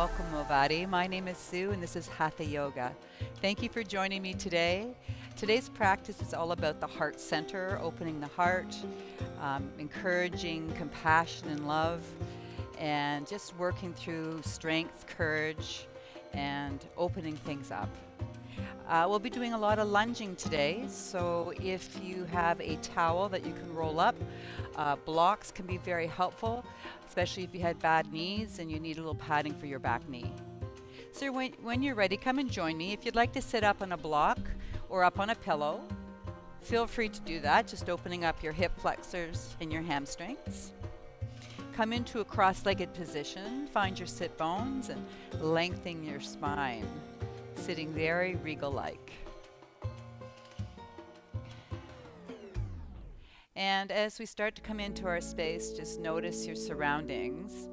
Welcome, MOVATI. My name is Sue, and this is Hatha Yoga. Thank you for joining me today. Today's practice is all about the heart center, opening the heart, encouraging compassion and love, and just working through strength, courage, and opening things up. We'll be doing a lot of lunging today, so if you have a towel that you can roll up, blocks can be very helpful, especially if you had bad knees and you need a little padding for your back knee. So when you're ready, come and join me. If you'd like to sit up on a block or up on a pillow, feel free to do that, just opening up your hip flexors and your hamstrings. Come into a cross-legged position, find your sit bones and lengthen your spine, sitting very regal-like. And as we start to come into our space, just notice your surroundings.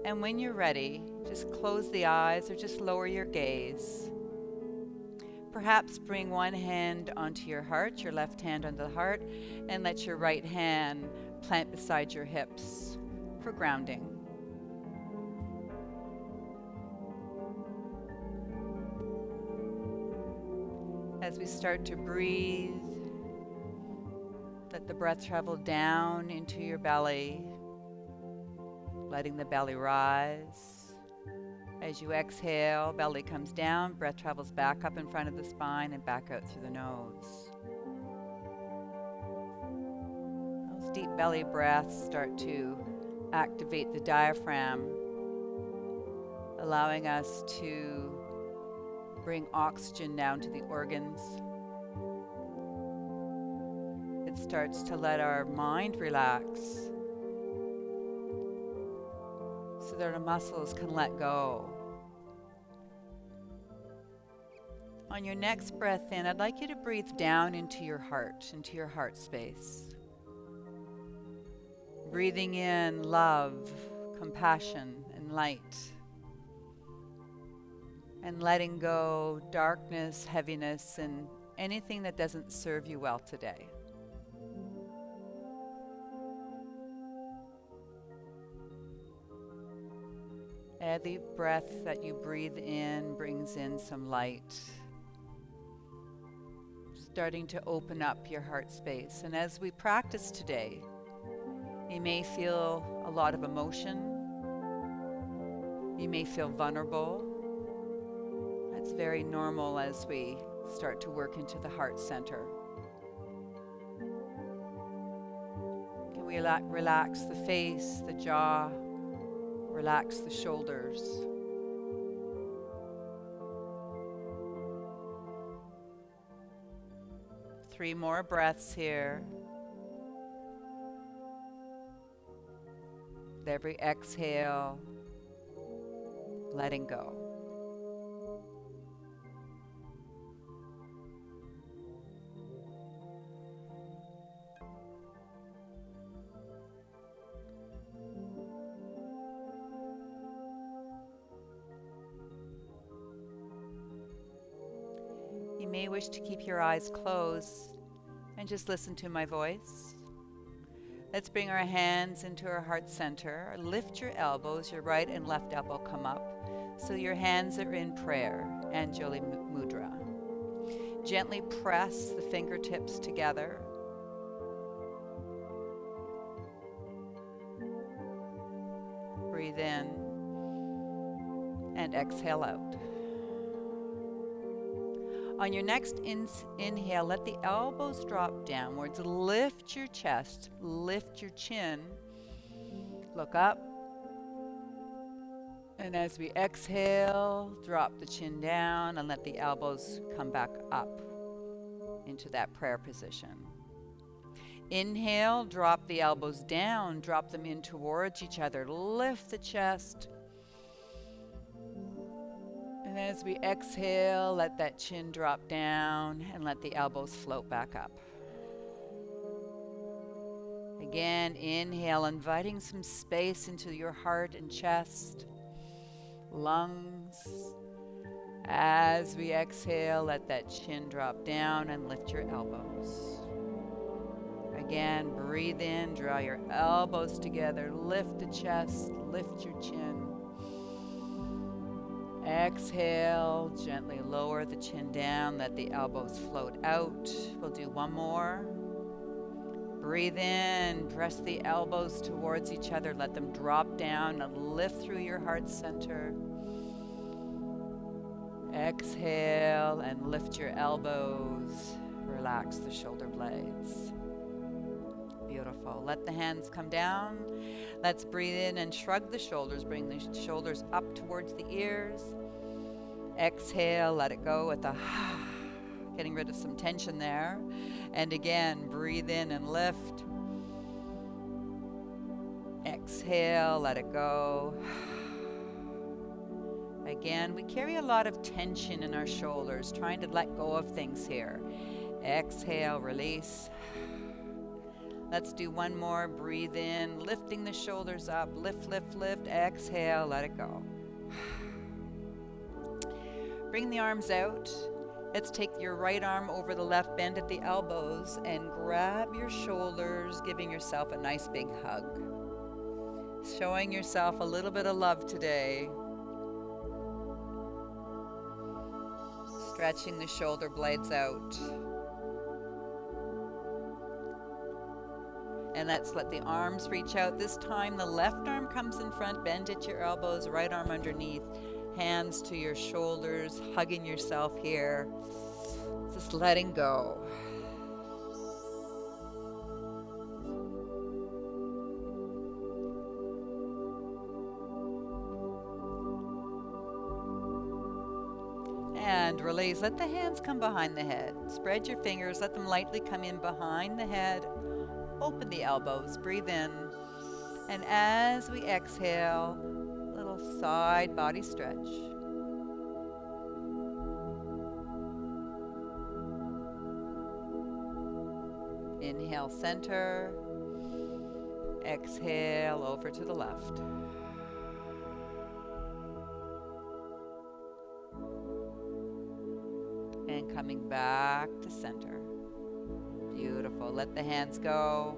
And when you're ready, just close the eyes or just lower your gaze. Perhaps bring one hand onto your heart, your left hand onto the heart, and let your right hand plant beside your hips for grounding. As we start to breathe, let the breath travel down into your belly, letting the belly rise. As you exhale, belly comes down, breath travels back up in front of the spine and back out through the nose. Those deep belly breaths start to activate the diaphragm, allowing us to bring oxygen down to the organs. It starts to let our mind relax so that our muscles can let go. On your next breath in, I'd like you to breathe down into your heart space. Breathing in love, compassion, and light. And letting go darkness, heaviness, and anything that doesn't serve you well today. Every breath that you breathe in brings in some light, starting to open up your heart space. And as we practice today, you may feel a lot of emotion. You may feel vulnerable. That's very normal as we start to work into the heart center. Can we relax the face, the jaw, relax the shoulders. Three more breaths here. With every exhale, letting go. You may wish to keep your eyes closed and just listen to my voice. Let's bring our hands into our heart center. Lift your elbows, your right and left elbow come up, so your hands are in prayer, Anjali Mudra. Gently press the fingertips together. Breathe in and exhale out. On your next inhale, let the elbows drop downwards. Lift your chest, lift your chin. Look up. And as we exhale, drop the chin down and let the elbows come back up into that prayer position. Inhale, drop the elbows down, drop them in towards each other. Lift the chest. And as we exhale, let that chin drop down and let the elbows float back up. Again, inhale, inviting some space into your heart and chest, lungs. As we exhale, let that chin drop down and lift your elbows. Again, breathe in, draw your elbows together, lift the chest, lift your chin. Exhale, gently lower the chin down, let the elbows float out. We'll do one more. Breathe in, press the elbows towards each other, let them drop down and lift through your heart center. Exhale and lift your elbows, relax the shoulder blades. Beautiful. Let the hands come down. Let's breathe in and shrug the shoulders, bring the shoulders up towards the ears. Exhale, let it go with a getting rid of some tension there. And again, breathe in and lift. Exhale, let it go. Again, we carry a lot of tension in our shoulders, trying to let go of things here. Exhale, release. Let's do one more. Breathe in, lifting the shoulders up. Lift, lift, lift. Exhale, let it go. Bring the arms out. Let's take your right arm over the left, bend at the elbows, and grab your shoulders, giving yourself a nice big hug. Showing yourself a little bit of love today. Stretching the shoulder blades out. And let's let the arms reach out. This time the left arm comes in front, bend at your elbows, right arm underneath. Hands to your shoulders, hugging yourself here. Just letting go. And release. Let the hands come behind the head. Spread your fingers. Let them lightly come in behind the head. Open the elbows. Breathe in. And as we exhale, little side body stretch. Inhale, center. Exhale, over to the left. And coming back to center. Beautiful. Let the hands go.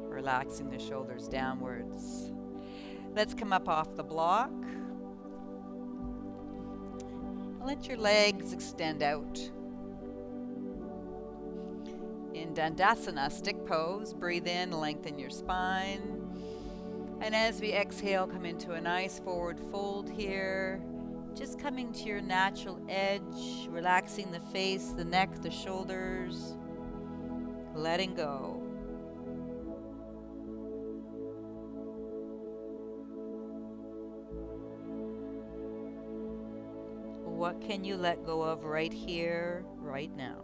Relaxing the shoulders downwards. Let's come up off the block. Let your legs extend out. In Dandasana, stick pose, breathe in, lengthen your spine. And as we exhale, come into a nice forward fold here. Just coming to your natural edge, relaxing the face, the neck, the shoulders, letting go. What can you let go of right here, right now?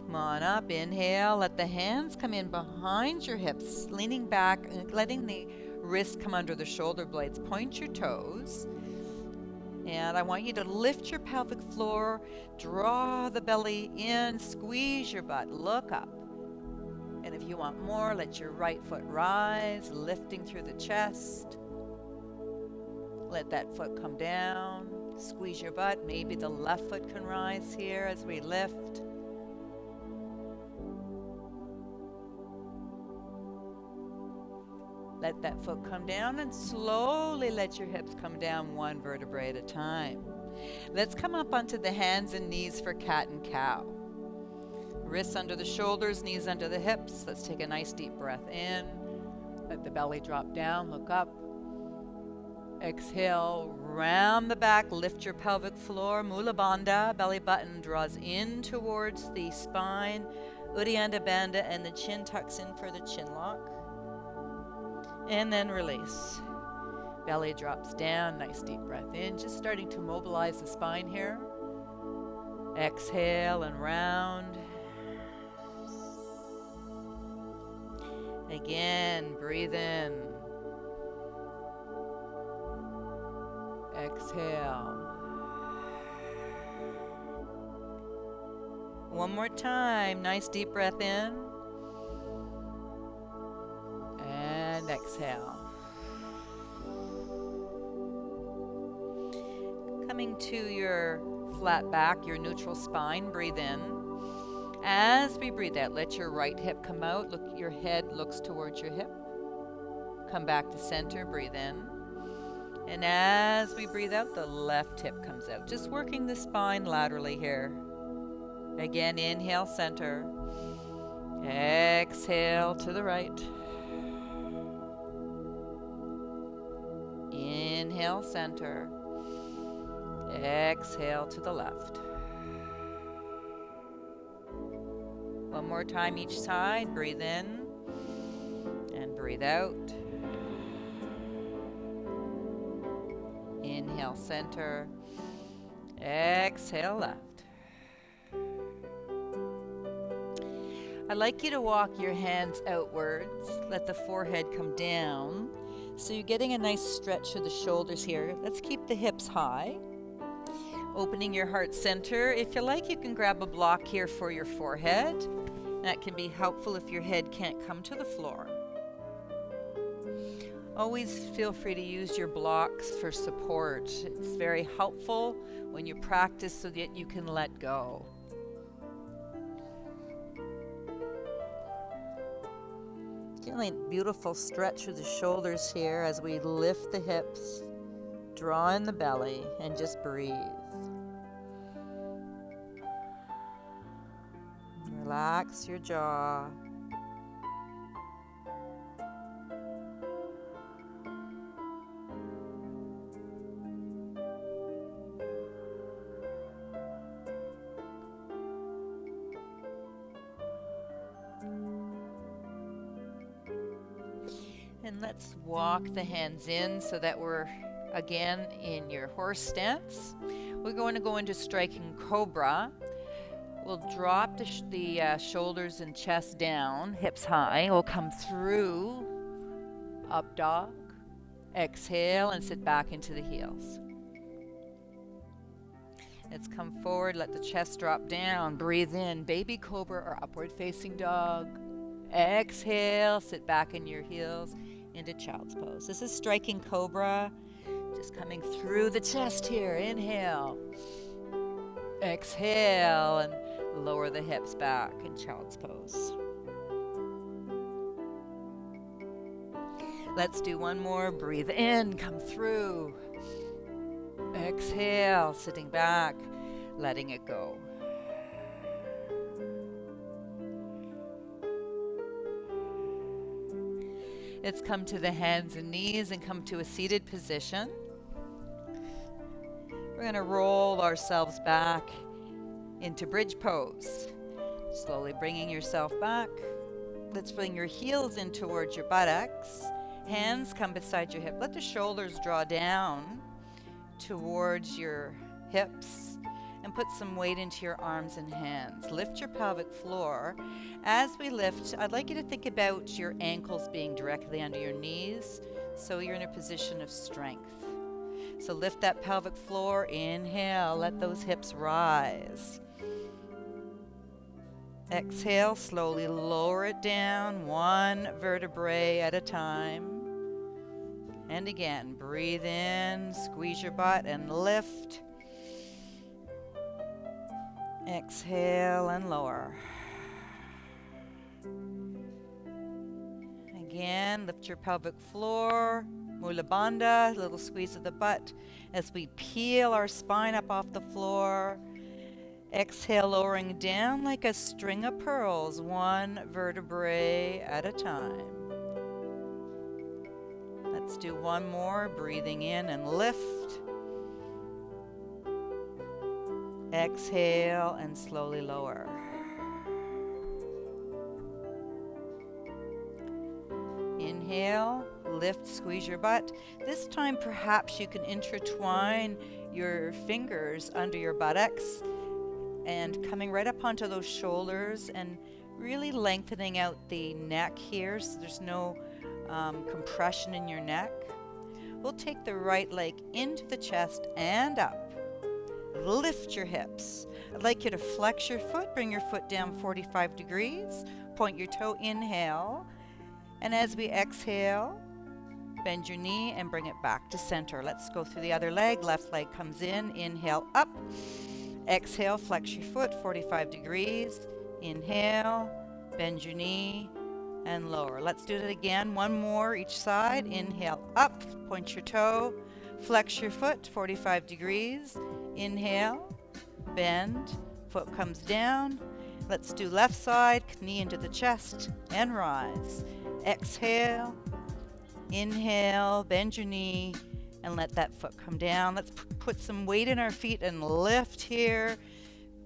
Come on up, inhale, let the hands come in behind your hips, leaning back and letting the wrist come under the shoulder blades. Point your toes. And I want you to lift your pelvic floor, draw the belly in, squeeze your butt, look up. And if you want more, let your right foot rise, lifting through the chest. Let that foot come down, squeeze your butt. Maybe the left foot can rise here as we lift. Let that foot come down and slowly let your hips come down one vertebrae at a time. Let's come up onto the hands and knees for cat and cow. Wrists under the shoulders, knees under the hips. Let's take a nice deep breath in. Let the belly drop down, look up. Exhale, round the back, lift your pelvic floor. Mula Bandha, belly button draws in towards the spine. Uddiyana Bandha, and the chin tucks in for the chin lock. And then release. Belly drops down, nice deep breath in. Just starting to mobilize the spine here. Exhale and round. Again, breathe in. Exhale. One more time, nice deep breath in. And exhale. Coming to your flat back, your neutral spine, breathe in. As we breathe out, let your right hip come out. Look, your head looks towards your hip. Come back to center, breathe in. And as we breathe out, the left hip comes out. Just working the spine laterally here. Again, inhale, center. Exhale to the right. Inhale, center. Exhale to the left. One more time each side. Breathe in and breathe out. Inhale, center. Exhale, left. I'd like you to walk your hands outwards. Let the forehead come down. So you're getting a nice stretch through the shoulders here. Let's keep the hips high. Opening your heart center. If you like, you can grab a block here for your forehead. That can be helpful if your head can't come to the floor. Always feel free to use your blocks for support. It's very helpful when you practice so that you can let go. Feeling beautiful stretch through the shoulders here as we lift the hips, draw in the belly, and just breathe. Relax your jaw. And let's walk the hands in so that we're again in your horse stance. We're going to go into striking cobra. We'll drop the shoulders and chest down, hips high. We'll come through, up dog. Exhale and sit back into the heels. Let's come forward, let the chest drop down. Breathe in, baby cobra or upward facing dog. Exhale, sit back in your heels into child's pose. This is striking cobra. Just coming through the chest here. Inhale. Exhale and lower the hips back in child's pose. Let's do one more. Breathe in, come through. Exhale, sitting back, letting it go. Let's come to the hands and knees and come to a seated position. We're going to roll ourselves back into bridge pose. Slowly bringing yourself back. Let's bring your heels in towards your buttocks. Hands come beside your hip. Let the shoulders draw down towards your hips and put some weight into your arms and hands. Lift your pelvic floor. As we lift, I'd like you to think about your ankles being directly under your knees so you're in a position of strength. So lift that pelvic floor. Inhale, let those hips rise. Exhale, slowly lower it down, one vertebrae at a time. And again, breathe in, squeeze your butt and lift. Exhale and lower. Again, lift your pelvic floor. Mula Bandha, little squeeze of the butt as we peel our spine up off the floor. Exhale, lowering down like a string of pearls, one vertebrae at a time. Let's do one more, breathing in and lift. Exhale and slowly lower. Inhale, lift, squeeze your butt. This time perhaps you can intertwine your fingers under your buttocks and coming right up onto those shoulders and really lengthening out the neck here so there's no compression in your neck. We'll take the right leg into the chest and up. Lift your hips. I'd like you to flex your foot, bring your foot down 45 degrees, point your toe, inhale, and as we exhale, bend your knee and bring it back to center. Let's go through the other leg. Left leg comes in, inhale, up. Exhale, flex your foot 45 degrees. Inhale, bend your knee, and lower. Let's do it again. One more each side. Inhale up, point your toe, flex your foot 45 degrees. Inhale, bend, foot comes down. Let's do left side, knee into the chest and rise. Exhale, inhale, bend your knee and let that foot come down. Let's put some weight in our feet and lift here.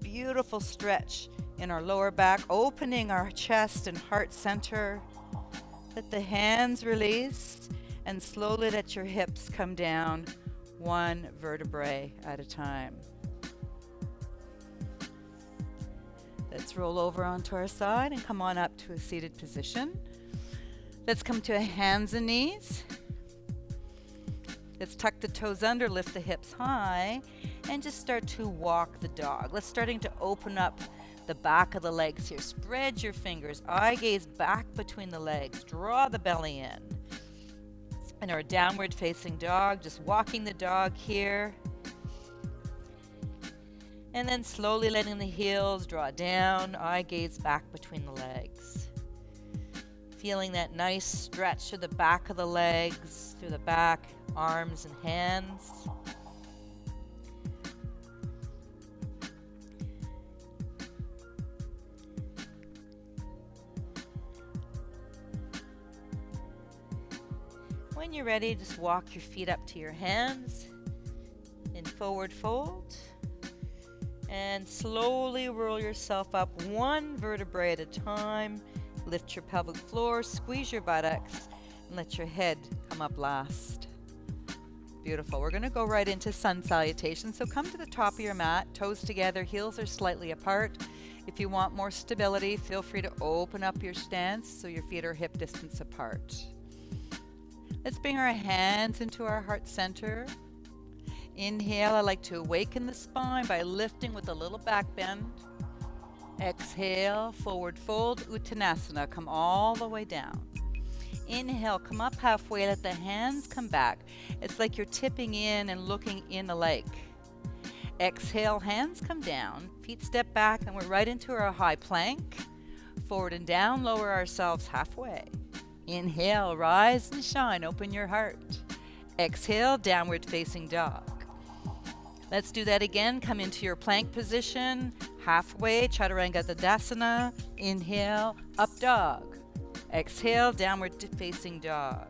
Beautiful stretch in our lower back, opening our chest and heart center. Let the hands release and slowly let your hips come down one vertebrae at a time. Let's roll over onto our side and come on up to a seated position. Let's come to hands and knees. Let's tuck the toes under, lift the hips high, and just start to walk the dog. Let's starting to open up the back of the legs here. Spread your fingers, eye gaze back between the legs. Draw the belly in. And our downward facing dog, just walking the dog here. And then slowly letting the heels draw down, eye gaze back between the legs. Feeling that nice stretch through the back of the legs, through the back, arms and hands. When you're ready, just walk your feet up to your hands in forward fold. And slowly roll yourself up one vertebrae at a time. Lift your pelvic floor, squeeze your buttocks, and let your head come up last. Beautiful. We're going to go right into sun salutation. So come to the top of your mat, toes together, heels are slightly apart. If you want more stability, feel free to open up your stance so your feet are hip distance apart. Let's bring our hands into our heart center. Inhale, I like to awaken the spine by lifting with a little back bend. Exhale, forward fold, Uttanasana. Come all the way down. Inhale, come up halfway, let the hands come back. It's like you're tipping in and looking in a lake. Exhale, hands come down, feet step back, and we're right into our high plank. Forward and down, lower ourselves halfway. Inhale, rise and shine, open your heart. Exhale, downward facing dog. Let's do that again. Come into your plank position, halfway, Chaturanga Tadasana. Inhale, up dog. Exhale, downward facing dog.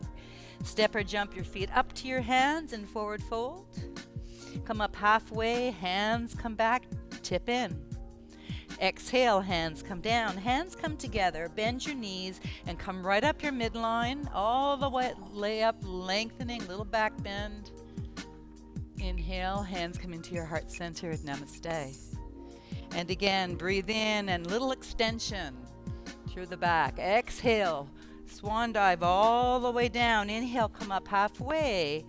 Step or jump your feet up to your hands in forward fold. Come up halfway, hands come back, tip in. Exhale, hands come down, hands come together, bend your knees and come right up your midline, all the way up, lengthening, little back bend. Inhale, hands come into your heart center at Namaste. And again, breathe in and little extension through the back. Exhale, swan dive all the way down. Inhale, come up halfway.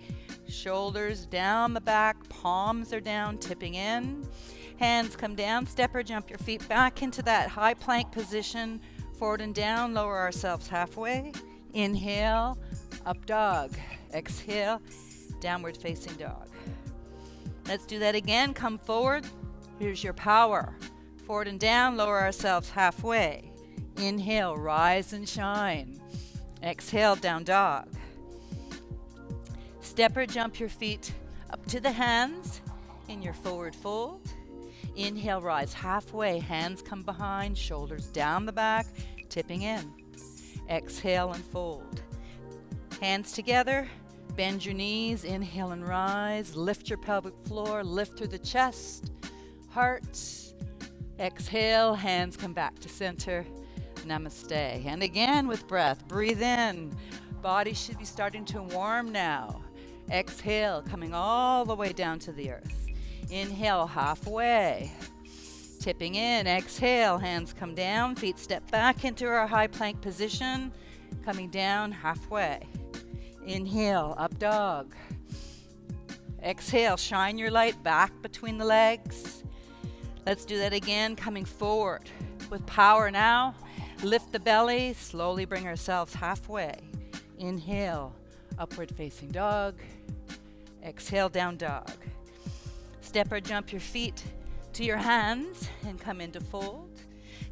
Shoulders down the back, palms are down, tipping in. Hands come down, step or jump your feet back into that high plank position. Forward and down, lower ourselves halfway. Inhale, up dog. Exhale, downward facing dog. Let's do that again. Come forward. Here's your power. Forward and down, lower ourselves halfway. Inhale, rise and shine. Exhale, down dog. Step or jump your feet up to the hands in your forward fold. Inhale, rise halfway. Hands come behind, shoulders down the back, tipping in. Exhale and fold. Hands together. Bend your knees, inhale and rise. Lift your pelvic floor, lift through the chest, heart. Exhale, hands come back to center. Namaste. And again with breath, breathe in. Body should be starting to warm now. Exhale, coming all the way down to the earth. Inhale, halfway. Tipping in, exhale, hands come down, feet step back into our high plank position. Coming down halfway. Inhale, up dog. Exhale, shine your light back between the legs. Let's do that again, coming forward with power now. Lift the belly, slowly bring ourselves halfway. Inhale, upward facing dog. Exhale, down dog. Step or jump your feet to your hands and come into fold.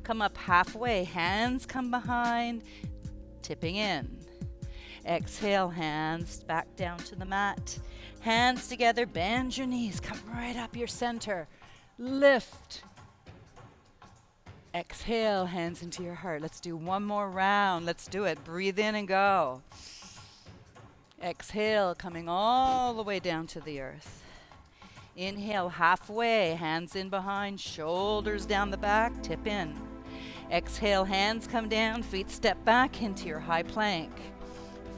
Come up halfway, hands come behind. tipping in. Exhale, hands back down to the mat. Hands together, bend your knees, come right up your center. Lift. Exhale, hands into your heart. Let's do one more round. Let's do it. Breathe in and go. Exhale, coming all the way down to the earth. Inhale, halfway, hands in behind, shoulders down the back, tip in. Exhale, hands come down, feet step back into your high plank.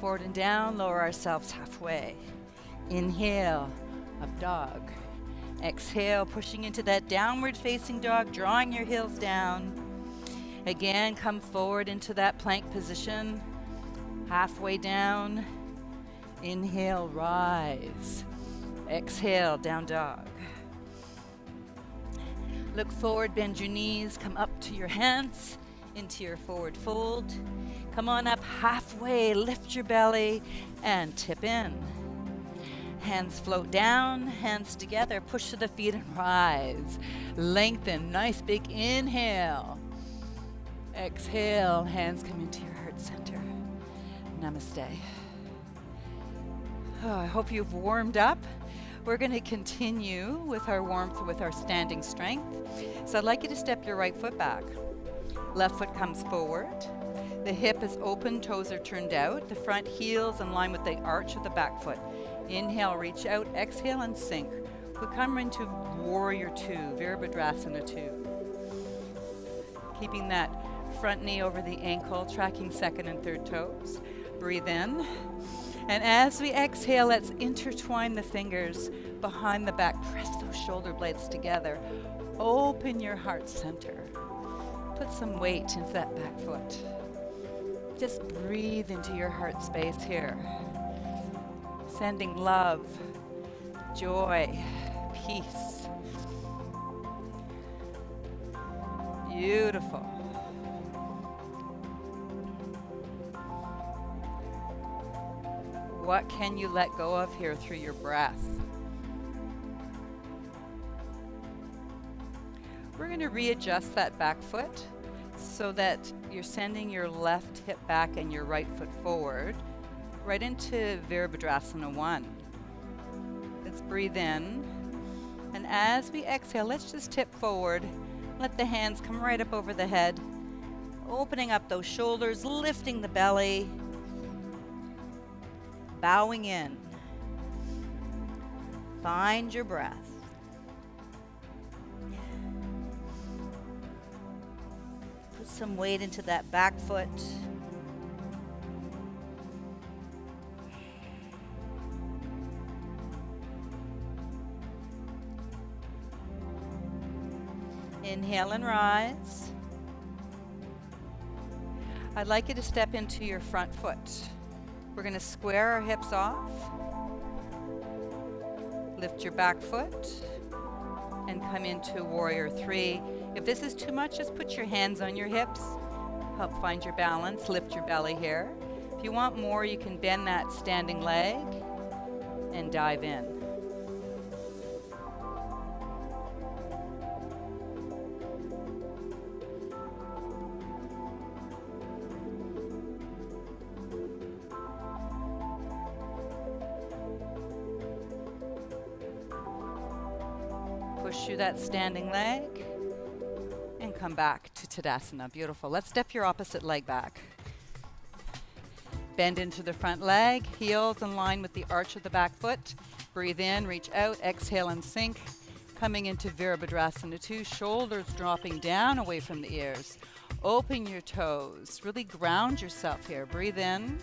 Forward and down, lower ourselves halfway. Inhale, up dog. Exhale, pushing into that downward facing dog, drawing your heels down. Again, come forward into that plank position. Halfway down. Inhale, rise. Exhale, down dog. Look forward, bend your knees, come up to your hands, into your forward fold. Come on up halfway, lift your belly, and tip in. Hands float down, hands together, push to the feet and rise. Lengthen, nice big inhale. Exhale, hands come into your heart center. Namaste. Oh, I hope you've warmed up. We're going to continue with our warmth with our standing strength. So I'd like you to step your right foot back. Left foot comes forward. The hip is open, toes are turned out. The front heel's in line with the arch of the back foot. Inhale, reach out, exhale and sink. We'll come into Warrior 2, Virabhadrasana 2. Keeping that front knee over the ankle, tracking second and third toes. Breathe in. And as we exhale, let's intertwine the fingers behind the back. Press those shoulder blades together. Open your heart center. Put some weight into that back foot. Just breathe into your heart space here. Sending love, joy, peace. Beautiful. What can you let go of here through your breath? We're going to readjust that back foot so that you're sending your left hip back and your right foot forward, right into Virabhadrasana 1. Let's breathe in. And as we exhale, let's just tip forward. Let the hands come right up over the head, opening up those shoulders, lifting the belly, bowing in. Find your breath. Put some weight into that back foot. Inhale and rise. I'd like you to step into your front foot. We're going to square our hips off. Lift your back foot and come into Warrior 3. If this is too much, just put your hands on your hips. Help find your balance. Lift your belly here. If you want more, you can bend that standing leg and dive in. Push through that standing leg and come back to Tadasana. Beautiful. Let's step your opposite leg back. Bend into the front leg, heels in line with the arch of the back foot. Breathe in, reach out, exhale and sink. Coming into Virabhadrasana 2, shoulders dropping down away from the ears. Open your toes. Really ground yourself here. Breathe in.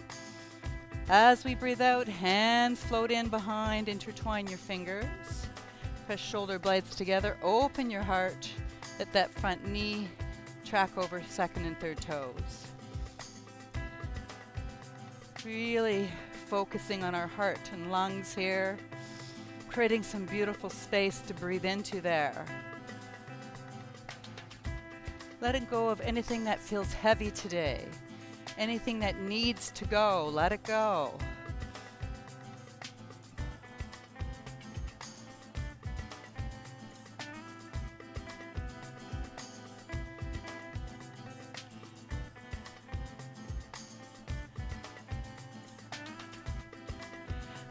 As we breathe out, hands float in behind, intertwine your fingers. Press shoulder blades together, open your heart, let that front knee track over second and third toes. Really focusing on our heart and lungs here, creating some beautiful space to breathe into there. Letting go of anything that feels heavy today, anything that needs to go, let it go.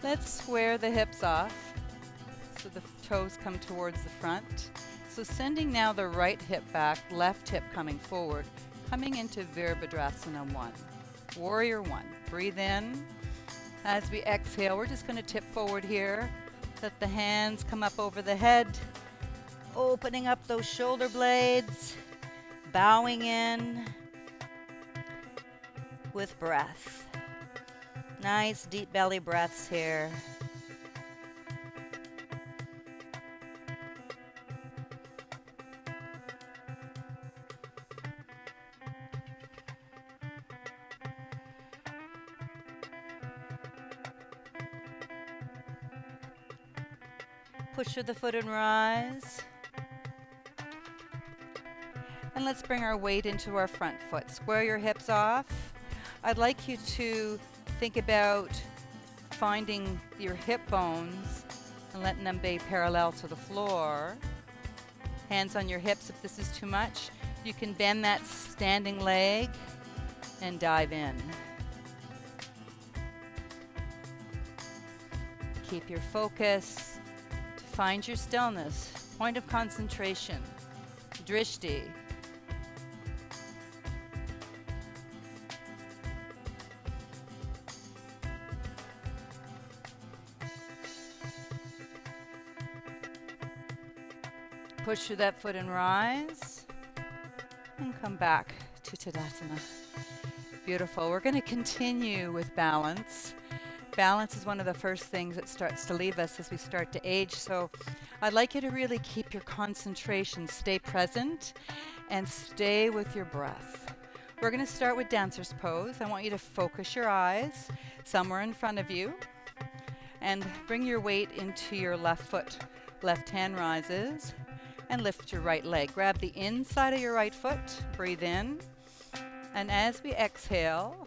Let's square the hips off so the toes come towards the front. So sending now the right hip back, left hip coming forward, coming into Virabhadrasana 1. Warrior 1. Breathe in. As we exhale, we're just going to tip forward here. Let the hands come up over the head, opening up those shoulder blades, bowing in with breath. Nice deep belly breaths here. Push through the foot and rise. And let's bring our weight into our front foot. Square your hips off. I'd like you to think about finding your hip bones and letting them be parallel to the floor. Hands on your hips if this is too much. You can bend that standing leg and dive in. Keep your focus to find your stillness, point of concentration, drishti. Push through that foot and rise, and come back to Tadasana. Beautiful. We're going to continue with balance. Balance is one of the first things that starts to leave us as we start to age. So I'd like you to really keep your concentration, stay present, and stay with your breath. We're going to start with dancer's pose. I want you to focus your eyes somewhere in front of you and bring your weight into your left foot. Left hand rises. And lift your right leg. Grab the inside of your right foot. Breathe in. And as we exhale,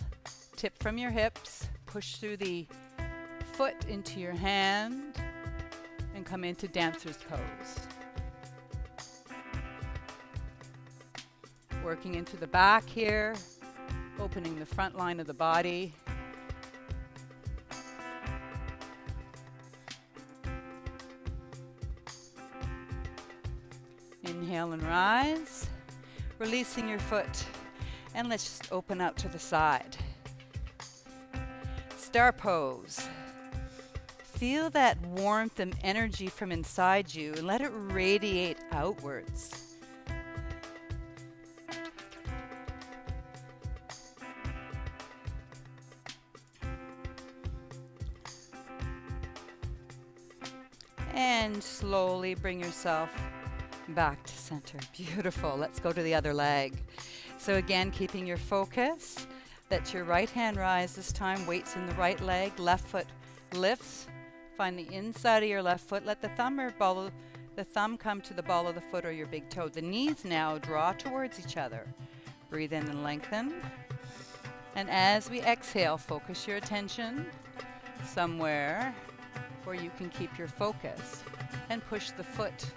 tip from your hips. Push through the foot into your hand. And come into dancer's pose. Working into the back here. Opening the front line of the body. Inhale and rise, releasing your foot, and let's just open out to the side. Star pose. Feel that warmth and energy from inside you and let it radiate outwards. And slowly bring yourself back to center. Beautiful. Let's go to the other leg. So again, keeping your focus. Let your right hand rise this time. Weight's in the right leg. Left foot lifts. Find the inside of your left foot. Let the thumb come to the ball of the foot or your big toe. The knees now draw towards each other. Breathe in and lengthen. And as we exhale, focus your attention somewhere where you can keep your focus and push the foot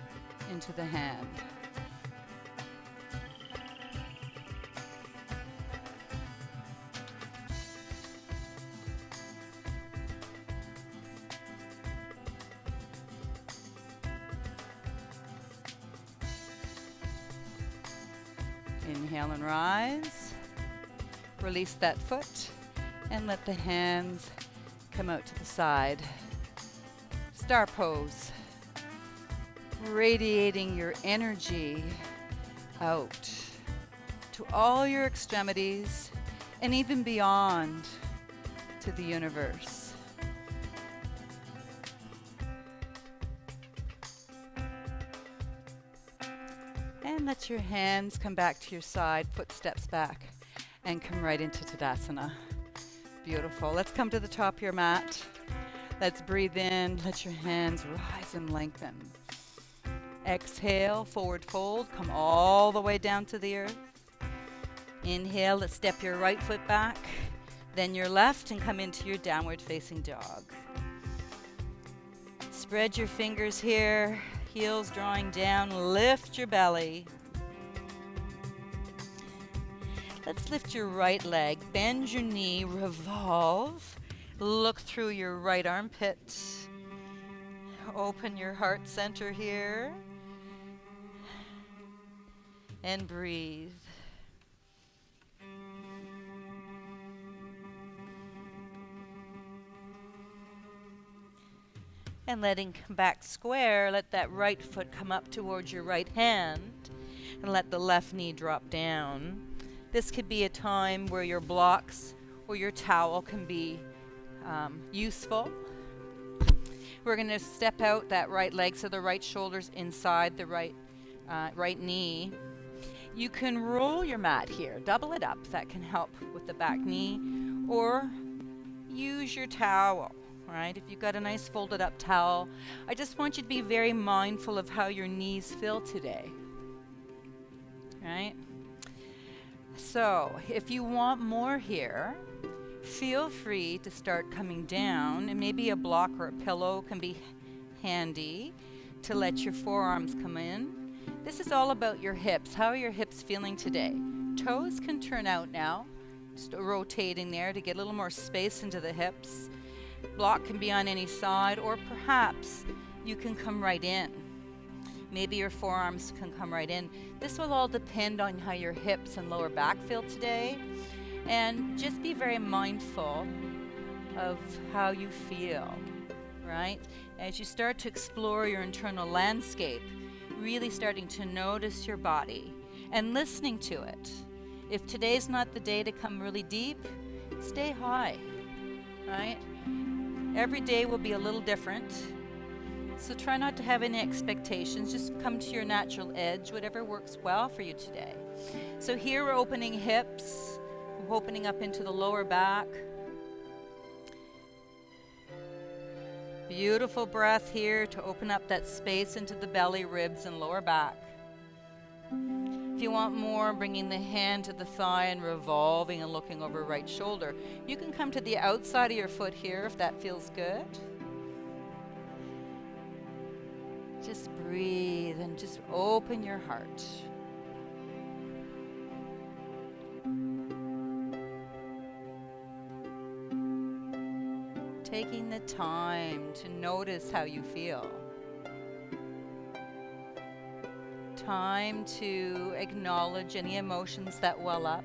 into the hand. Inhale and rise. Release that foot and let the hands come out to the side. Star pose. Radiating your energy out to all your extremities and even beyond to the universe. And let your hands come back to your side, footsteps back, and come right into Tadasana. Beautiful. Let's come to the top of your mat. Let's breathe in, let your hands rise and lengthen. Exhale, forward fold, come all the way down to the earth. Inhale, let's step your right foot back, then your left, and come into your downward facing dog. Spread your fingers here, heels drawing down, lift your belly. Let's lift your right leg, bend your knee, revolve. Look through your right armpit. Open your heart center here. And breathe. And letting come back square, let that right foot come up towards your right hand and let the left knee drop down. This could be a time where your blocks or your towel can be useful. We're going to step out that right leg so the right shoulder's inside the right knee. You can roll your mat here, double it up. That can help with the back knee, or use your towel. Right? If you've got a nice folded up towel, I just want you to be very mindful of how your knees feel today. Right? So, if you want more here, feel free to start coming down, and maybe a block or a pillow can be handy to let your forearms come in. This is all about your hips. How are your hips feeling today? Toes can turn out now, just rotating there to get a little more space into the hips. Block can be on any side, or perhaps you can come right in. Maybe your forearms can come right in. This will all depend on how your hips and lower back feel today. And just be very mindful of how you feel, right? As you start to explore your internal landscape, really starting to notice your body and listening to it. If today's not the day to come really deep, stay high, right? Every day will be a little different. So try not to have any expectations. Just come to your natural edge, whatever works well for you today. So here we're opening hips, we're opening up into the lower back. Beautiful breath here to open up that space into the belly, ribs, and lower back. If you want more, bringing the hand to the thigh and revolving and looking over right shoulder. You can come to the outside of your foot here if that feels good. Just breathe and just open your heart. Taking the time to notice how you feel. Time to acknowledge any emotions that well up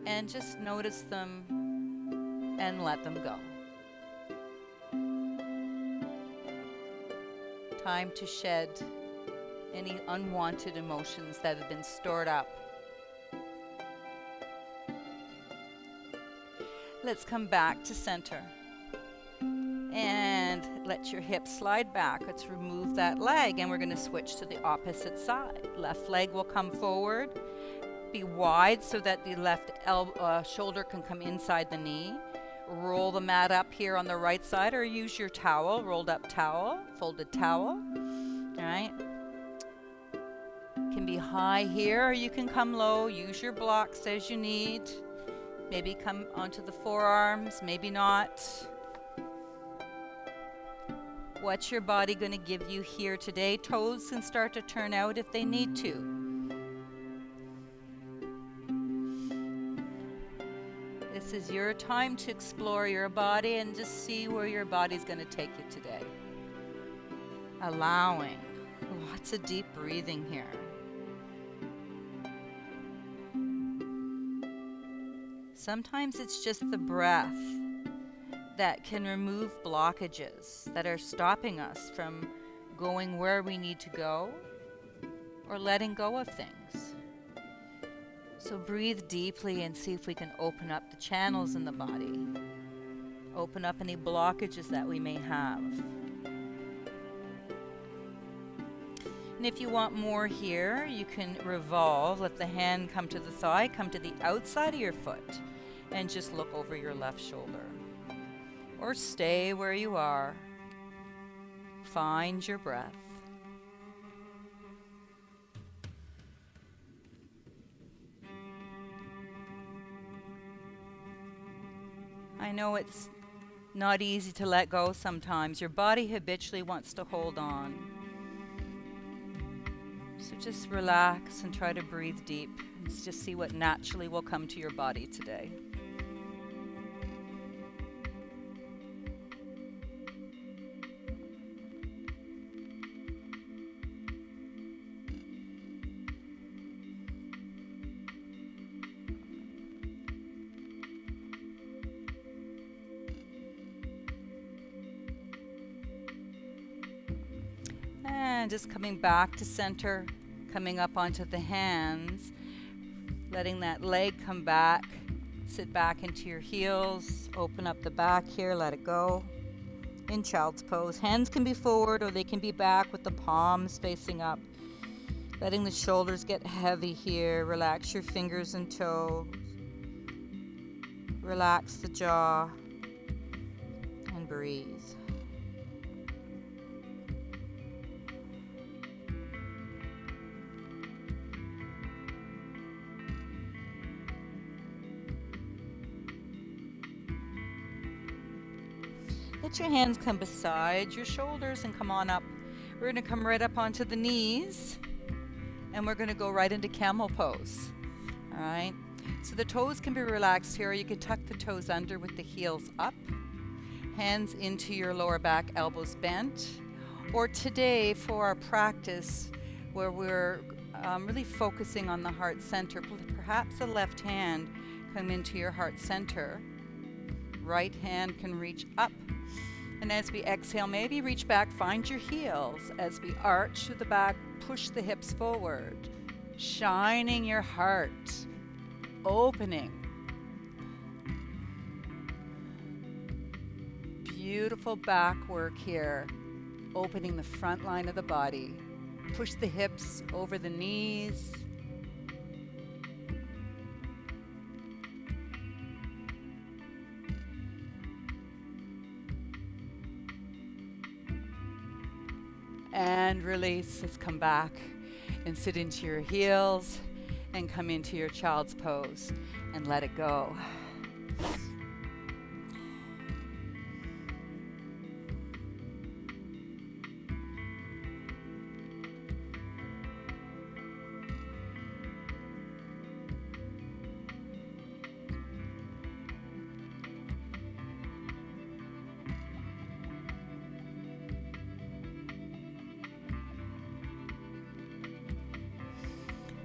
and just notice them and let them go. Time to shed any unwanted emotions that have been stored up. Let's come back to center and let your hips slide back. Let's remove that leg and we're going to switch to the opposite side. Left leg will come forward, be wide so that the left shoulder can come inside the knee. Roll the mat up here on the right side, or use your towel, rolled up towel, folded towel. All right. Can be high here, or you can come low. Use your blocks as you need. Maybe come onto the forearms, maybe not. What's your body going to give you here today? Toes can start to turn out if they need to. This is your time to explore your body and just see where your body's going to take you today. Allowing lots of deep breathing here. Sometimes it's just the breath that can remove blockages that are stopping us from going where we need to go or letting go of things. So breathe deeply and see if we can open up the channels in the body. Open up any blockages that we may have. And if you want more here, you can revolve. Let the hand come to the thigh, come to the outside of your foot, and just look over your left shoulder. Or stay where you are. Find your breath. I know it's not easy to let go sometimes. Your body habitually wants to hold on. So just relax and try to breathe deep and just see what naturally will come to your body today. and just coming back to center, coming up onto the hands, letting that leg come back. Sit back into your heels, open up the back here, let it go. In child's pose, hands can be forward or they can be back with the palms facing up. Letting the shoulders get heavy here. Relax your fingers and toes. Relax the jaw and breathe. Let your hands come beside your shoulders and come on up. We're going to come right up onto the knees and we're going to go right into camel pose. All right. So the toes can be relaxed here. You can tuck the toes under with the heels up. Hands into your lower back, elbows bent. Or today for our practice where we're really focusing on the heart center, perhaps the left hand come into your heart center. Right hand can reach up. And as we exhale, maybe reach back, find your heels. As we arch to the back, push the hips forward. Shining your heart. Opening. Beautiful back work here. Opening the front line of the body. Push the hips over the knees. And release. Let's come back and sit into your heels and come into your child's pose and let it go.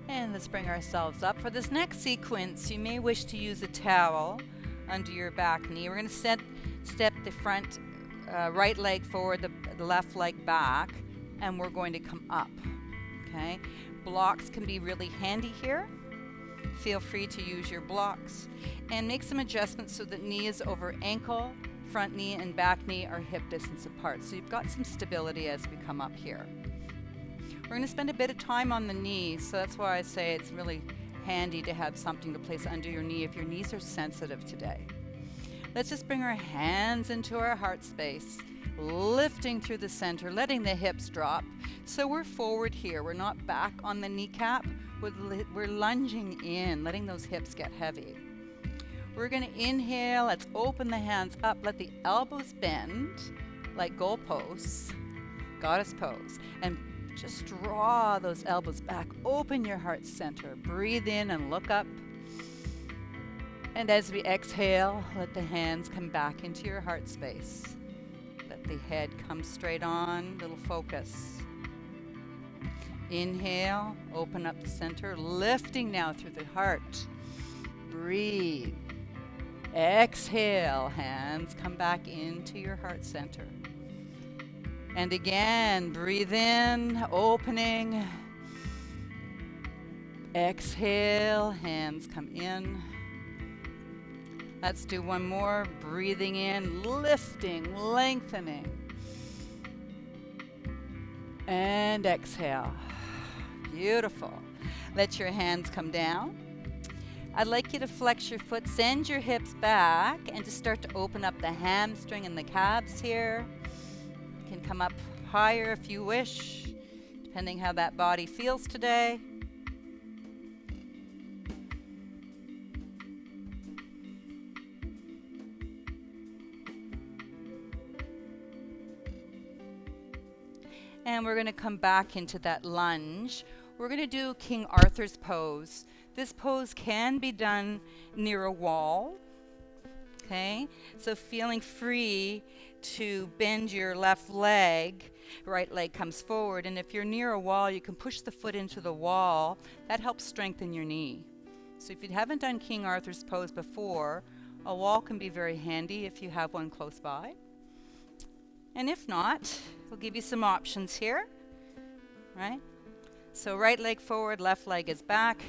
And let's bring ourselves up. For this next sequence, you may wish to use a towel under your back knee. We're going to step the front right leg forward, the left leg back, and we're going to come up. Okay? Blocks can be really handy here. Feel free to use your blocks. And make some adjustments so that knee is over ankle, front knee and back knee are hip distance apart. So you've got some stability as we come up here. We're going to spend a bit of time on the knees, so that's why I say it's really handy to have something to place under your knee if your knees are sensitive today. Let's just bring our hands into our heart space, lifting through the center, letting the hips drop. So we're forward here. We're not back on the kneecap. We're lunging in, letting those hips get heavy. We're going to inhale. Let's open the hands up. Let the elbows bend like goalposts, goddess pose. And just draw those elbows back. Open your heart center. Breathe in and look up. And as we exhale, let the hands come back into your heart space. Let the head come straight on. Little focus. Inhale. Open up the center. Lifting now through the heart. Breathe. Exhale. Hands come back into your heart center. And again, breathe in, opening. Exhale, hands come in. Let's do one more. Breathing in, lifting, lengthening. And exhale. Beautiful. Let your hands come down. I'd like you to flex your foot, send your hips back, and just start to open up the hamstring and the calves here. Can come up higher if you wish, depending how that body feels today. And we're going to come back into that lunge. We're going to do King Arthur's pose. This pose can be done near a wall. Okay, so feeling free to bend your left leg, right leg comes forward, and if you're near a wall, you can push the foot into the wall. That helps strengthen your knee. So if you haven't done King Arthur's pose before, a wall can be very handy if you have one close by. And if not, we'll give you some options here. right? So right leg forward, left leg is back.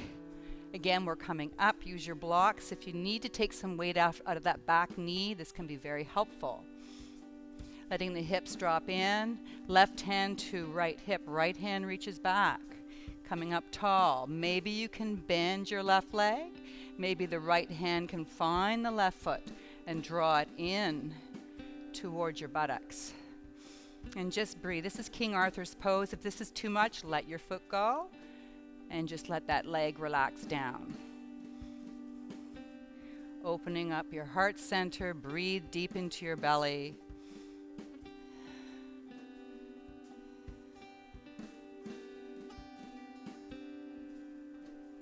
Again, we're coming up. Use your blocks. If you need to take some weight out of that back knee, this can be very helpful. Letting the hips drop in. Left hand to right hip. Right hand reaches back. Coming up tall. Maybe you can bend your left leg. Maybe the right hand can find the left foot and draw it in towards your buttocks. And just breathe. This is King Arthur's pose. If this is too much, let your foot go. And just let that leg relax down. Opening up your heart center, breathe deep into your belly.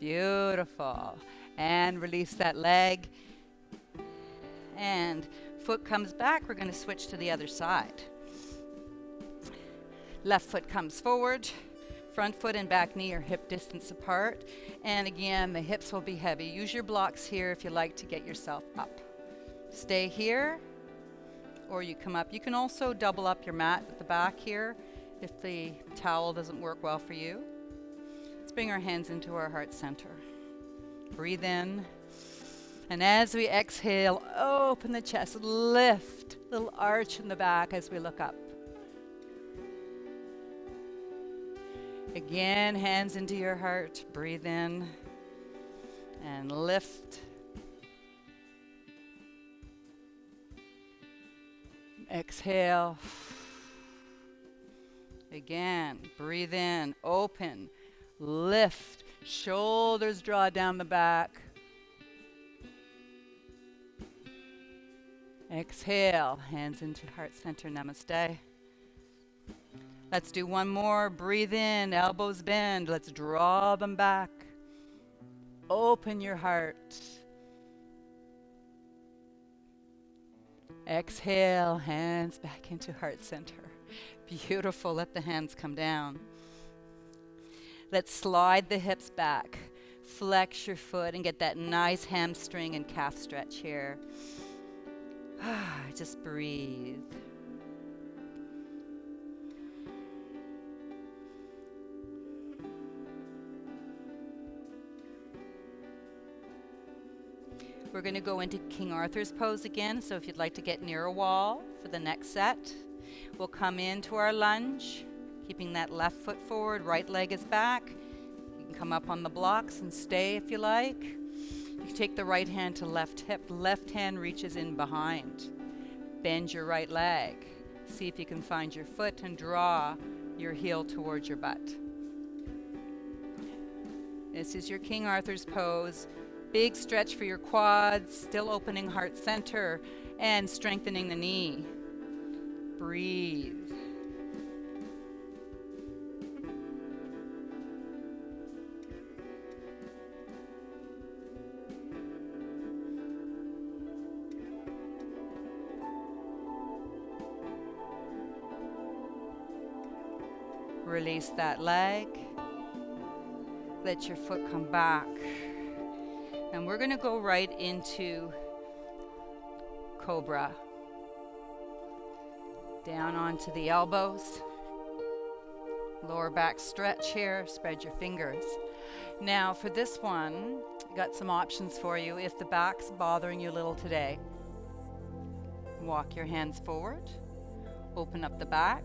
Beautiful. And release that leg. And foot comes back. We're going to switch to the other side. Left foot comes forward. Front foot and back knee are hip distance apart. And again, the hips will be heavy. Use your blocks here if you like to get yourself up. Stay here, or you come up. You can also double up your mat at the back here if the towel doesn't work well for you. Let's bring our hands into our heart center. Breathe in. And as we exhale, open the chest, lift, little arch in the back as we look up. Again, hands into your heart. Breathe in and lift. Exhale. Again, breathe in, open, lift. Shoulders draw down the back. Exhale, hands into heart center, namaste. Let's do one more. Breathe in, elbows bend. Let's draw them back. Open your heart. Exhale, hands back into heart center. Beautiful. Let the hands come down. Let's slide the hips back. Flex your foot and get that nice hamstring and calf stretch here. Just breathe. We're going to go into King Arthur's pose again, so if you'd like to get near a wall for the next set, we'll come into our lunge, keeping that left foot forward, right leg is back. You can come up on the blocks and stay if you like. You can take the right hand to left hip, left hand reaches in behind. Bend your right leg. See if you can find your foot and draw your heel towards your butt. This is your King Arthur's pose. Big stretch for your quads, still opening heart center and strengthening the knee. Breathe. Release that leg. Let your foot come back. And we're going to go right into Cobra. Down onto the elbows. Lower back stretch here. Spread your fingers. Now for this one, got some options for you. If the back's bothering you a little today, walk your hands forward. Open up the back.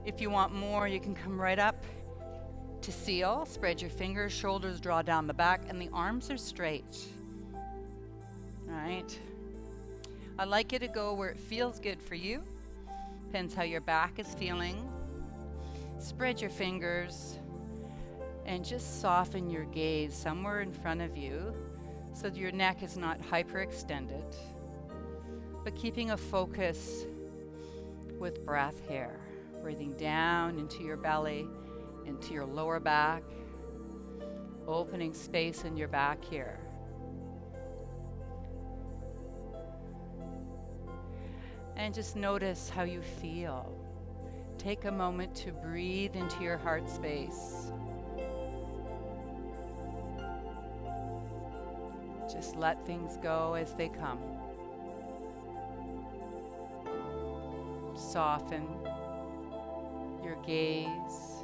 If you want more, you can come right up to seal. Spread your fingers, shoulders draw down the back, and the arms are straight. All right. I'd like you to go where it feels good for you. Depends how your back is feeling. Spread your fingers and just soften your gaze somewhere in front of you so that your neck is not hyperextended, but keeping a focus with breath here. Breathing down into your belly, into your lower back, opening space in your back here. And just notice how you feel. Take a moment to breathe into your heart space. Just let things go as they come. Soften. your gaze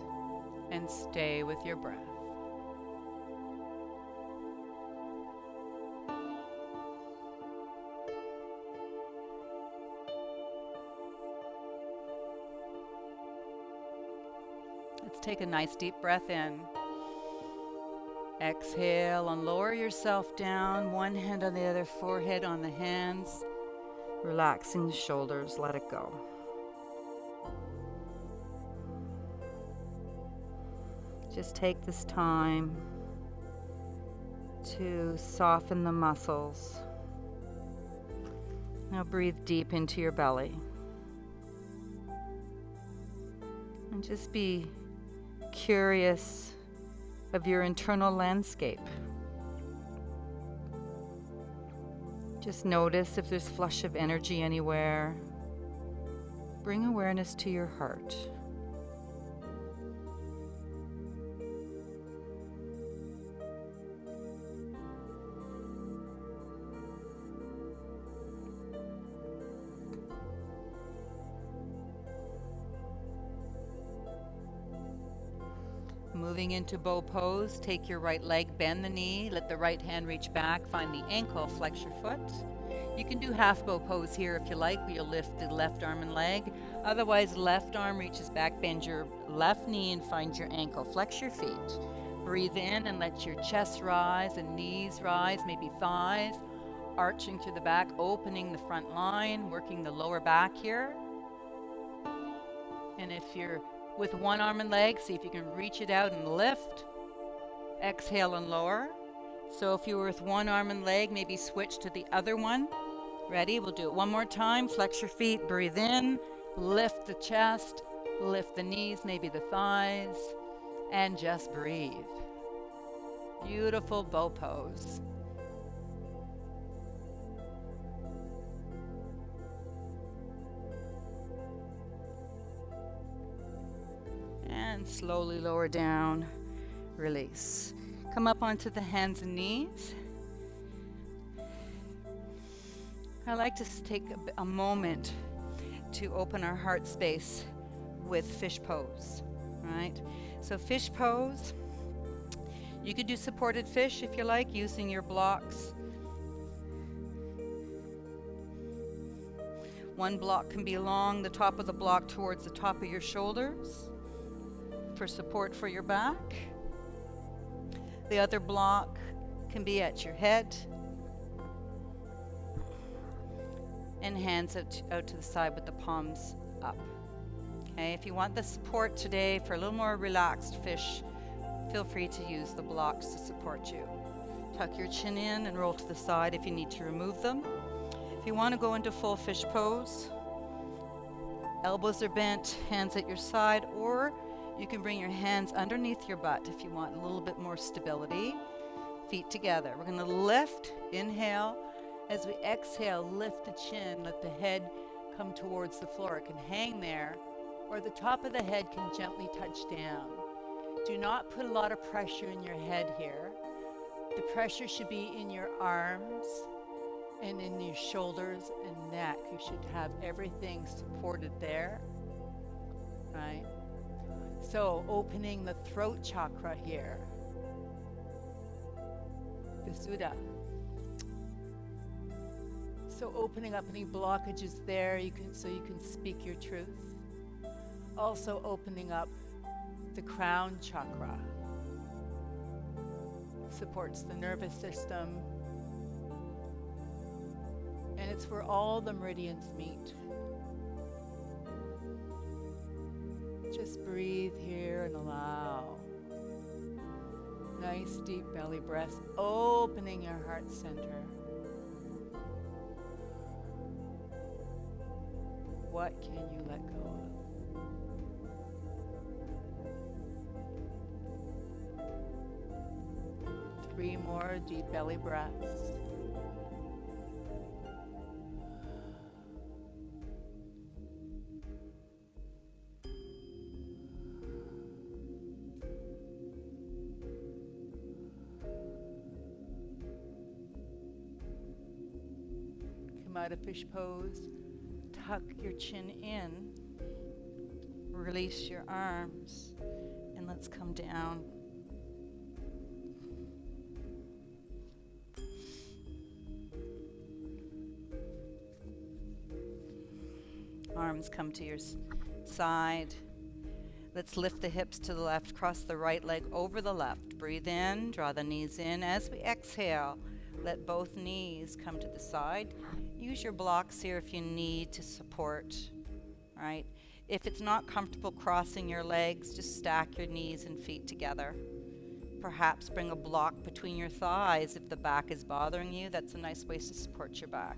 and stay with your breath. Let's take a nice deep breath in. Exhale and lower yourself down, one hand on the other, forehead on the hands. Relaxing the shoulders, let it go. Just take this time to soften the muscles. Now breathe deep into your belly. And just be curious of your internal landscape. Just notice if there's flush of energy anywhere. Bring awareness to your heart. Moving into bow pose, take your right leg, bend the knee, let the right hand reach back, find the ankle, flex your foot. You can do half bow pose here if you like, where you'll lift the left arm and leg. Otherwise, left arm reaches back, bend your left knee and find your ankle, flex your feet. Breathe in and let your chest rise and knees rise, maybe thighs, arching to the back, opening the front line, working the lower back here. And if you're with one arm and leg, see if you can reach it out and lift. Exhale and lower. So if you were with one arm and leg, maybe switch to the other one. Ready? We'll do it one more time. Flex your feet, breathe in, lift the chest, lift the knees, maybe the thighs, and just breathe. Beautiful bow pose. And slowly lower down, release. Come up onto the hands and knees. I like to take a moment to open our heart space with fish pose, right? So fish pose, you could do supported fish if you like, using your blocks. One block can be along the top of the block towards the top of your shoulders for support for your back. The other block can be at your head, and hands out to the side with the palms up. Okay, if you want the support today for a little more relaxed fish, feel free to use the blocks to support you. Tuck your chin in and roll to the side if you need to remove them. If you want to go into full fish pose, elbows are bent, hands at your side, or you can bring your hands underneath your butt if you want a little bit more stability. Feet together. We're going to lift, inhale. As we exhale, lift the chin, let the head come towards the floor. It can hang there, or the top of the head can gently touch down. Do not put a lot of pressure in your head here. The pressure should be in your arms and in your shoulders and neck. You should have everything supported there, right? So opening the throat chakra here, Visuddha. So opening up any blockages there, so you can speak your truth. Also opening up the crown chakra. Supports the nervous system. And it's where all the meridians meet. Just breathe here and allow. Nice deep belly breaths, opening your heart center. What can you let go of? 3 more deep belly breaths. Come out of fish pose. Tuck your chin in, Release your arms and let's come down. Arms come to your side. Let's lift the hips to the left, cross the right leg over the left. Breathe in, draw the knees in. As we exhale, let both knees come to the side. Use your blocks here if you need to support, right? If it's not comfortable crossing your legs, just stack your knees and feet together. Perhaps bring a block between your thighs if the back is bothering you. That's a nice way to support your back.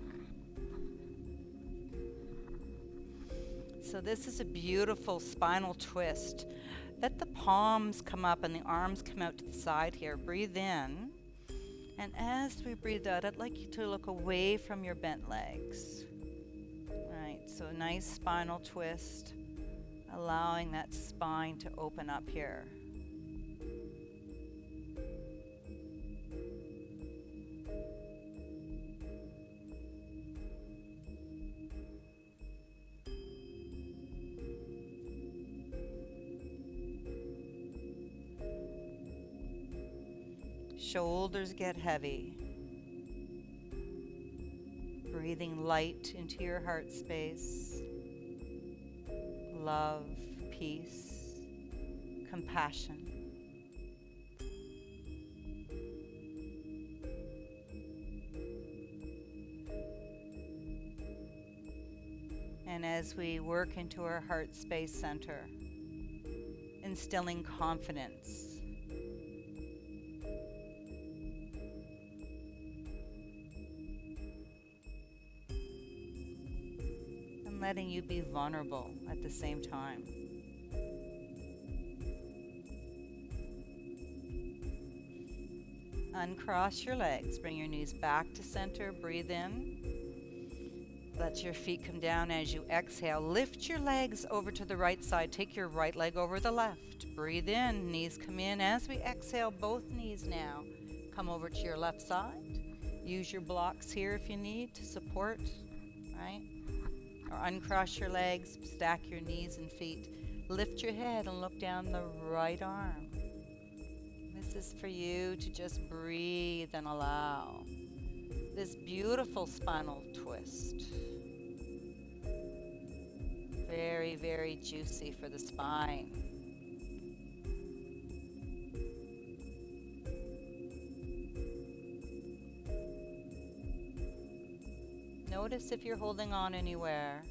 So this is a beautiful spinal twist. Let the palms come up and the arms come out to the side here. Breathe in. And as we breathe out, I'd like you to look away from your bent legs. Right, so a nice spinal twist, allowing that spine to open up here. Shoulders get heavy. Breathing light into your heart space. Love, peace, compassion. And as we work into our heart space center, instilling confidence. Letting you be vulnerable at the same time. Uncross your legs, bring your knees back to center, breathe in. Let your feet come down as you exhale. Lift your legs over to the right side, take your right leg over the left. Breathe in, knees come in. As we exhale, both knees now come over to your left side. Use your blocks here if you need to support, right? Or uncross your legs, stack your knees and feet. Lift your head and look down the right arm. This is for you to just breathe and allow this beautiful spinal twist. Very, very juicy for the spine. Notice if you're holding on anywhere.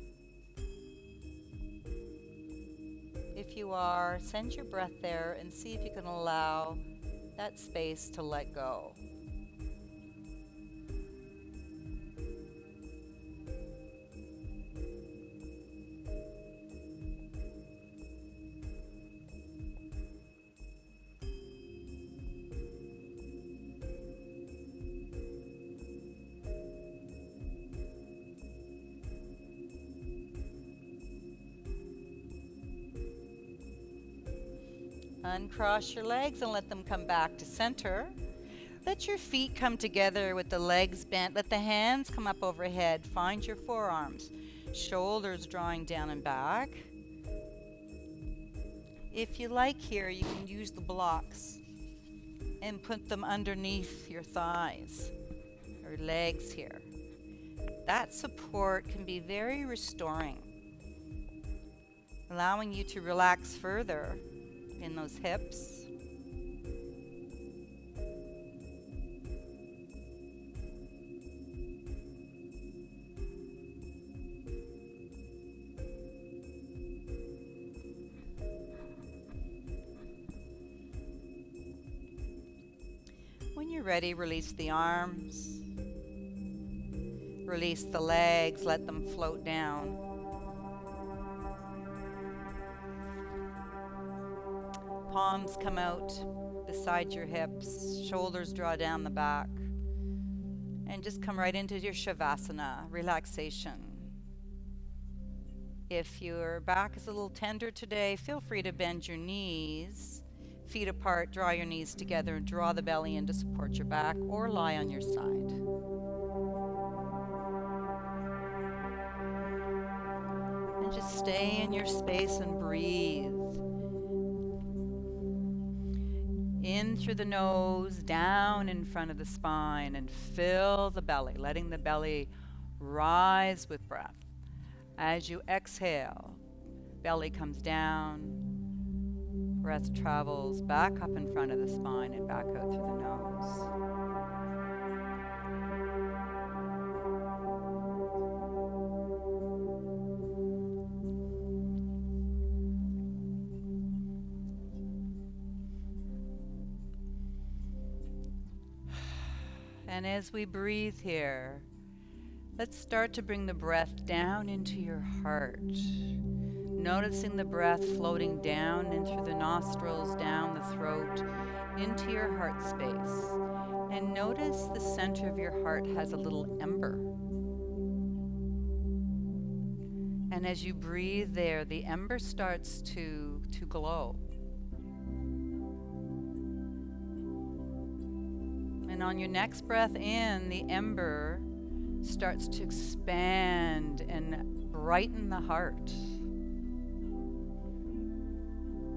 If you are, send your breath there and see if you can allow that space to let go. Uncross your legs and let them come back to center. Let your feet come together with the legs bent. Let the hands come up overhead. Find your forearms. Shoulders drawing down and back. If you like here, you can use the blocks and put them underneath your thighs or legs here. That support can be very restoring, allowing you to relax further in those hips. When you're ready, release the arms, release the legs, let them float down. Palms come out beside your hips, shoulders draw down the back, and just come right into your Shavasana, relaxation. If your back is a little tender today, feel free to bend your knees, feet apart, draw your knees together, and draw the belly in to support your back, or lie on your side. just stay in your space and breathe. In through the nose, down in front of the spine, and fill the belly, letting the belly rise with breath. As you exhale, belly comes down, breath travels back up in front of the spine and back out through the nose. And as we breathe here, let's start to bring the breath down into your heart. Noticing the breath floating down in through the nostrils, down the throat, into your heart space. And notice the center of your heart has a little ember. And as you breathe there, the ember starts to glow. And on your next breath in, the ember starts to expand and brighten the heart,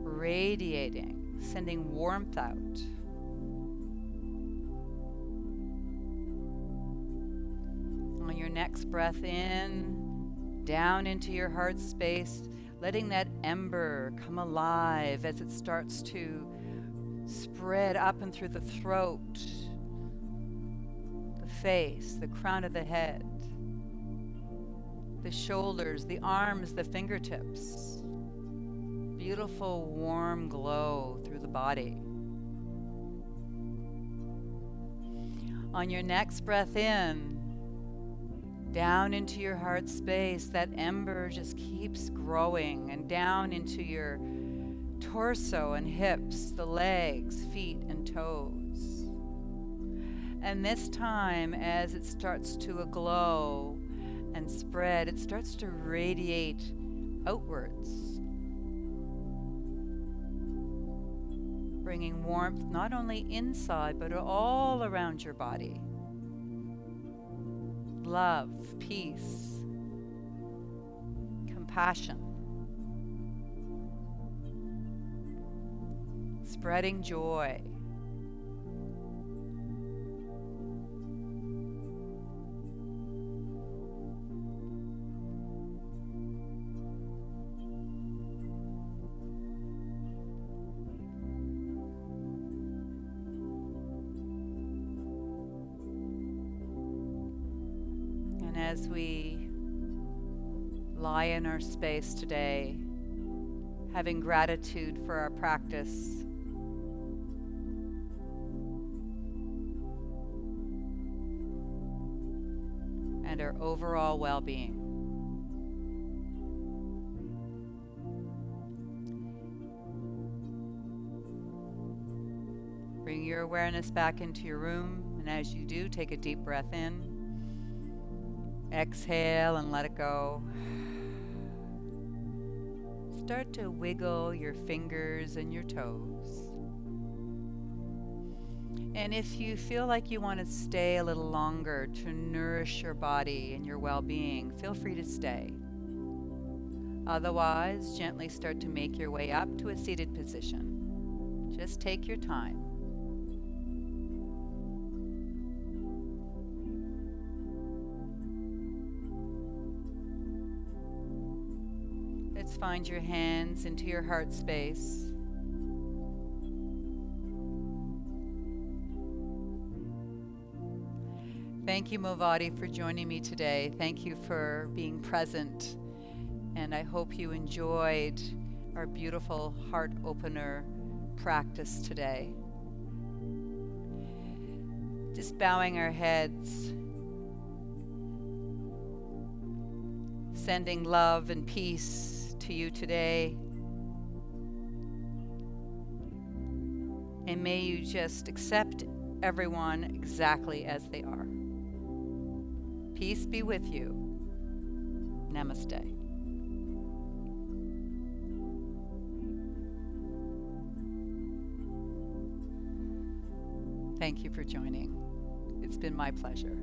radiating, sending warmth out. On your next breath in, down into your heart space, letting that ember come alive as it starts to spread up and through the throat, the face, the crown of the head, the shoulders, the arms, the fingertips. Beautiful warm glow through the body. On your next breath in, down into your heart space, that ember just keeps growing and down into your torso and hips, the legs, feet, and toes. And this time, as it starts to glow and spread, it starts to radiate outwards, bringing warmth not only inside, but all around your body. Love, peace, compassion, spreading joy. As we lie in our space today, having gratitude for our practice, and our overall well-being. Bring your awareness back into your room, and as you do, take a deep breath in. Exhale and let it go. Start to wiggle your fingers and your toes. And if you feel like you want to stay a little longer to nourish your body and your well-being, feel free to stay. Otherwise, gently start to make your way up to a seated position. Just take your time. Let's find your hands into your heart space. Thank you, MOVATI, for joining me today. Thank you for being present. And I hope you enjoyed our beautiful heart opener practice today. Just bowing our heads, sending love and peace to you today. And may you just accept everyone exactly as they are. Peace be with you. Namaste. Thank you for joining. It's been my pleasure.